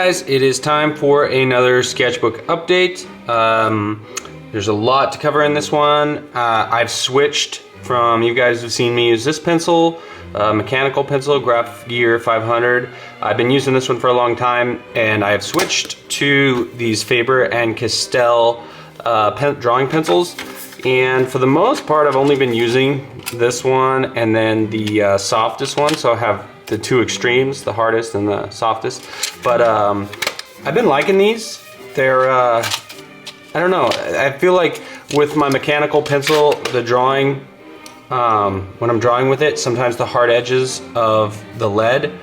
guys, it is time for another sketchbook update. There's a lot to cover in this one. I've switched from, you guys have seen me use this pencil, mechanical pencil, Graph Gear 500. I've been using this one for a long time, and I have switched to these Faber and Castell drawing pencils. And for the most part, I've only been using this one and then the softest one. So I have the two extremes, the hardest and the softest. But I've been liking these. They're, I don't know, I feel like with my mechanical pencil, the drawing, when I'm drawing with it, sometimes the hard edges of the lead,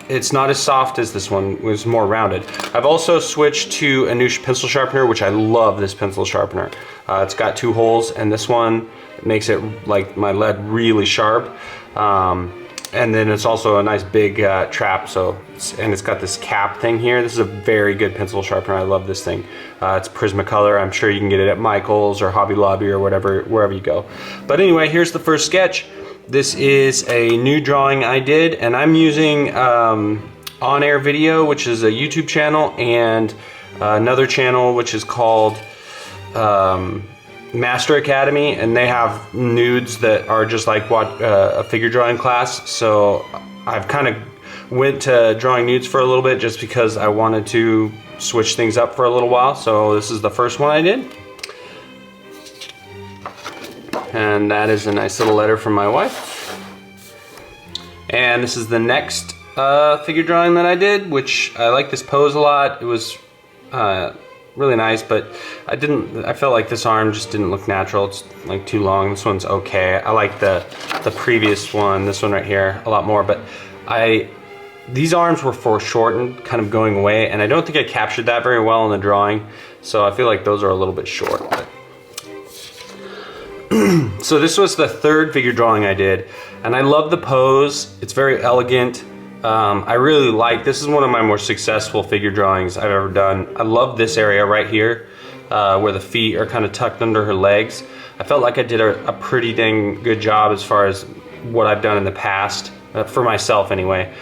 it's not as soft as this one, it was more rounded. I've also switched to a new pencil sharpener, which I love this pencil sharpener. It's got two holes, and this one makes it like my lead really sharp. And then it's also a nice big trap, and it's got this cap thing here. This is a very good pencil sharpener. I love this thing. It's Prismacolor. I'm sure you can get it at Michael's or Hobby Lobby or whatever, wherever you go. But anyway, here's the first sketch. This is a new drawing I did, and I'm using On Air Video, which is a YouTube channel, and another channel which is called Master Academy, and they have nudes that are just like a figure drawing class. So I've kind of went to drawing nudes for a little bit just because I wanted to switch things up for a little while. So this is the first one I did. And that is a nice little letter from my wife. And this is the next figure drawing that I did, which I like this pose a lot. It was really nice, but I felt like this arm just didn't look natural. It's like too long. This one's okay. I like the previous one, this one right here, a lot more, but these arms were foreshortened, kind of going away, and I don't think I captured that very well in the drawing, so I feel like those are a little bit short. But so this was the third figure drawing I did, and I love the pose. It's very elegant. I really like, this is one of my more successful figure drawings I've ever done. I love this area right here, where the feet are kind of tucked under her legs. I felt like I did a pretty dang good job as far as what I've done in the past, for myself anyway,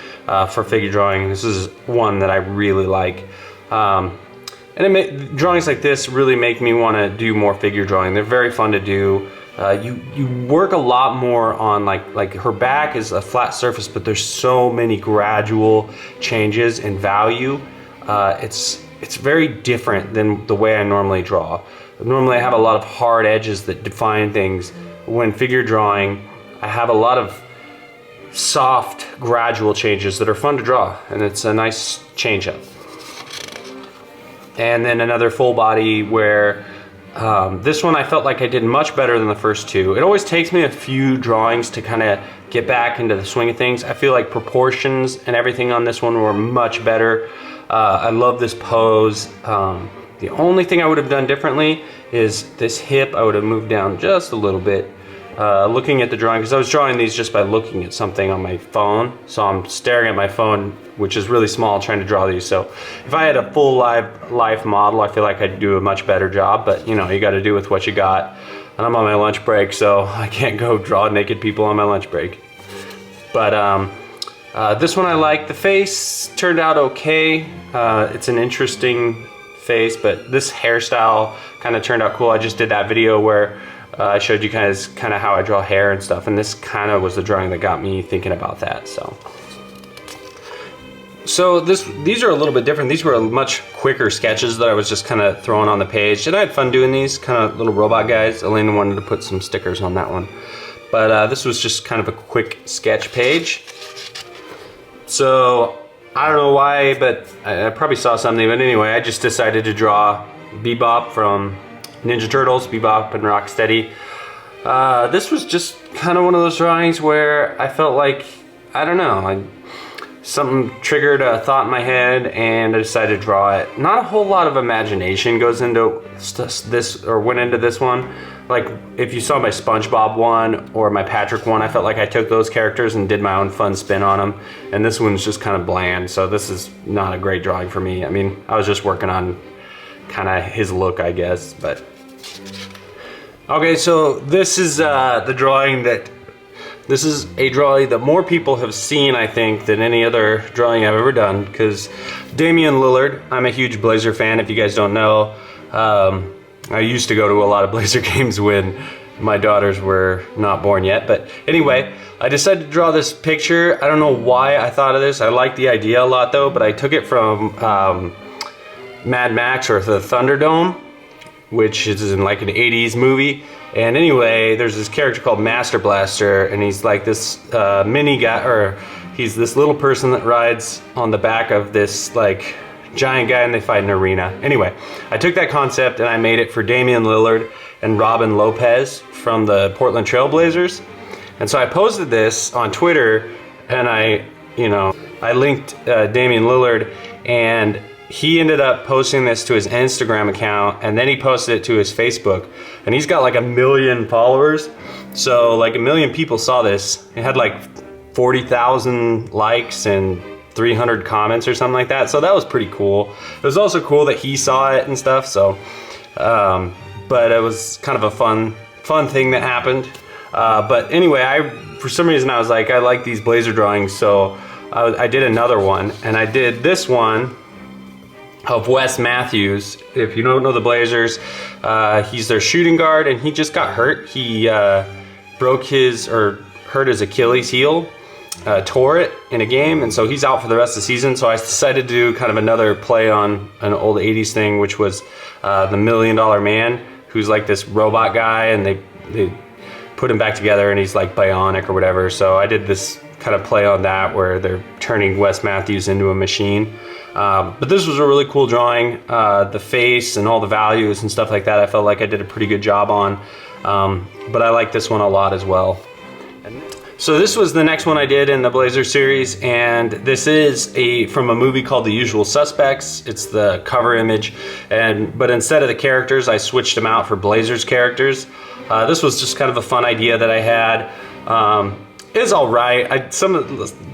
for figure drawing. This is one that I really like. And drawings like this really make me want to do more figure drawing. They're very fun to do. You work a lot more on like her back is a flat surface, but there's so many gradual changes in value. It's very different than the way I normally draw. Normally I have a lot of hard edges that define things. When figure drawing, I have a lot of soft gradual changes that are fun to draw, and it's a nice change up. And then another full body where this one I felt like I did much better than the first two. It always takes me a few drawings to kind of get back into the swing of things. I feel like proportions and everything on this one were much better. I love this pose. The only thing I would have done differently is this hip. I would have moved down just a little bit. Looking at the drawing, because I was drawing these just by looking at something on my phone. So I'm staring at my phone, which is really small, trying to draw these. So if I had a full life model, I feel like I'd do a much better job, but you know, you gotta do with what you got. And I'm on my lunch break, so I can't go draw naked people on my lunch break. But this one I like. The face turned out okay. It's an interesting face, but this hairstyle kind of turned out cool. I just did that video where I showed you guys kind of how I draw hair and stuff, and this kind of was the drawing that got me thinking about that. So these are a little bit different. These were much quicker sketches that I was just kind of throwing on the page, and I had fun doing these kind of little robot guys. Elena wanted to put some stickers on that one, but this was just kind of a quick sketch page. So I don't know why, but I probably saw something, but anyway, I just decided to draw Bebop from Ninja Turtles, Bebop and Rocksteady. This was just kind of one of those drawings where I felt like, I don't know, something triggered a thought in my head and I decided to draw it. Not a whole lot of imagination goes into this, or went into this one. Like if you saw my SpongeBob one or my Patrick one, I felt like I took those characters and did my own fun spin on them. And this one's just kind of bland, so this is not a great drawing for me. I mean, I was just working on kind of his look, I guess, but. Okay, so this is the drawing that This is a drawing that more people have seen, I think, than any other drawing I've ever done, because Damian Lillard, I'm a huge Blazer fan, if you guys don't know. I used to go to a lot of Blazer games when my daughters were not born yet, but anyway, I decided to draw this picture. I don't know why I thought of this. I like the idea a lot though, but I took it from Mad Max, or the Thunderdome, which is in like an 80s movie. And anyway, there's this character called Master Blaster, and he's like this mini guy, or he's this little person that rides on the back of this like giant guy, and they fight in an arena. Anyway, I took that concept and I made it for Damian Lillard and Robin Lopez from the Portland Trail Blazers. And so I posted this on Twitter, and I linked Damian Lillard, and he ended up posting this to his Instagram account, and then he posted it to his Facebook, and he's got like 1 million followers. So like 1 million people saw this. It had like 40,000 likes and 300 comments or something like that. So that was pretty cool. It was also cool that he saw it and stuff. So, but it was kind of a fun thing that happened. But anyway, for some reason I was like, I like these Blazer drawings, so I did another one, and I did this one of Wes Matthews. If you don't know the Blazers, he's their shooting guard, and he just got hurt. He hurt his Achilles heel, tore it in a game, and so he's out for the rest of the season. So I decided to do kind of another play on an old 80s thing, which was the $1 Million Man, who's like this robot guy, and they put him back together and he's like bionic or whatever. So I did this kind of play on that, where they're turning Wes Matthews into a machine. But this was a really cool drawing. The face and all the values and stuff like that, I felt like I did a pretty good job on. But I like this one a lot as well. So this was the next one I did in the Blazer series, and this is from a movie called The Usual Suspects. It's the cover image, but instead of the characters, I switched them out for Blazers characters. This was just kind of a fun idea that I had. It's all right.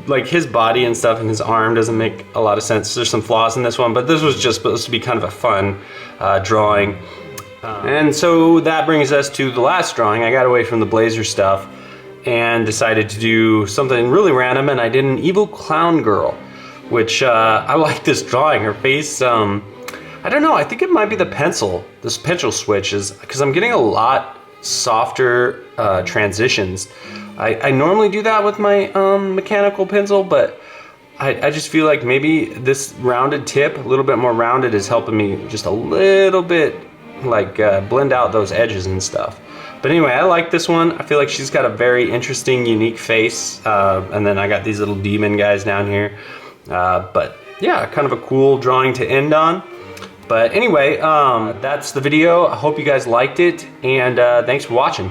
Like his body and stuff and his arm doesn't make a lot of sense. There's some flaws in this one, but this was just supposed to be kind of a fun drawing. And so that brings us to the last drawing. I got away from the Blazer stuff and decided to do something really random, and I did an evil clown girl, which I like this drawing. Her face, I don't know, I think it might be this pencil switch, because I'm getting a lot softer transitions. I normally do that with my mechanical pencil, but I just feel like maybe this rounded tip, a little bit more rounded, is helping me just a little bit like blend out those edges and stuff. But anyway, I like this one. I feel like she's got a very interesting, unique face. And then I got these little demon guys down here. But yeah, kind of a cool drawing to end on. But anyway, that's the video. I hope you guys liked it, and thanks for watching.